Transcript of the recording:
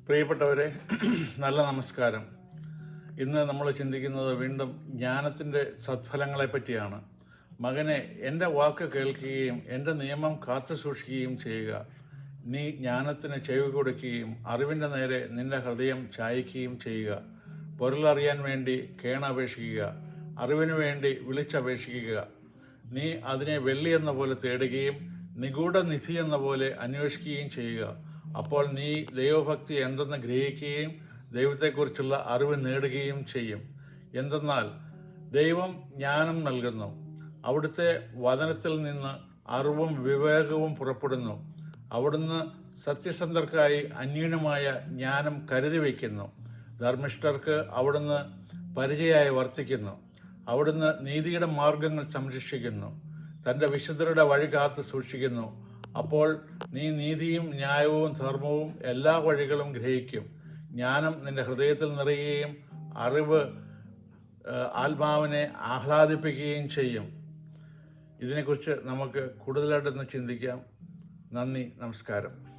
പ്രിയപ്പെട്ടവരെ, നല്ല നമസ്കാരം. ഇന്ന് നമ്മൾ ചിന്തിക്കുന്നത് വീണ്ടും ജ്ഞാനത്തിൻ്റെ സത്ഫലങ്ങളെ പറ്റിയാണ്. മകനെ, എൻ്റെ വാക്ക് കേൾക്കുകയും എൻ്റെ നിയമം കാത്തു സൂക്ഷിക്കുകയും ചെയ്യുക. നീ ജ്ഞാനത്തിന് ചെവി കൊടുക്കുകയും അറിവിൻ്റെ നേരെ നിന്റെ ഹൃദയം ചായ്ക്കുകയും ചെയ്യുക. പൊരുളറിയാൻ വേണ്ടി കേണപേക്ഷിക്കുക, അറിവിനു വേണ്ടി വിളിച്ചപേക്ഷിക്കുക. നീ അതിനെ വെള്ളിയെന്ന പോലെ തേടുകയും നിഗൂഢ നിധി എന്ന പോലെ അന്വേഷിക്കുകയും ചെയ്യുക. അപ്പോൾ നീ ദൈവഭക്തി എന്തെന്ന് ഗ്രഹിക്കുകയും ദൈവത്തെക്കുറിച്ചുള്ള അറിവ് നേടുകയും ചെയ്യും. എന്തെന്നാൽ ദൈവം ജ്ഞാനം നൽകുന്നു. അവിടുത്തെ വചനത്തിൽ നിന്ന് അറിവും വിവേകവും പുറപ്പെടുന്നു. അവിടുന്ന് സത്യസന്ധർക്കായി അന്യൂനമായ ജ്ഞാനം കരുതി വയ്ക്കുന്നു. ധർമ്മിഷ്ഠർക്ക് അവിടുന്ന് പരിചയമായി വർത്തിക്കുന്നു. അവിടുന്ന് നീതിയുടെ മാർഗങ്ങൾ സംരക്ഷിക്കുന്നു. തൻ്റെ വിശുദ്ധരുടെ വഴി കാത്ത് സൂക്ഷിക്കുന്നു. അപ്പോൾ നീ നീതിയും ന്യായവും ധർമ്മവും എല്ലാ വഴികളും ഗ്രഹിക്കും. ജ്ഞാനം നിന്റെ ഹൃദയത്തിൽ നിറയുകയും അറിവ് ആത്മാവിനെ ആഹ്ലാദിപ്പിക്കുകയും ചെയ്യും. ഇതിനെക്കുറിച്ച് നമുക്ക് കൂടുതലായിട്ടൊന്ന് ചിന്തിക്കാം. നന്ദി, നമസ്കാരം.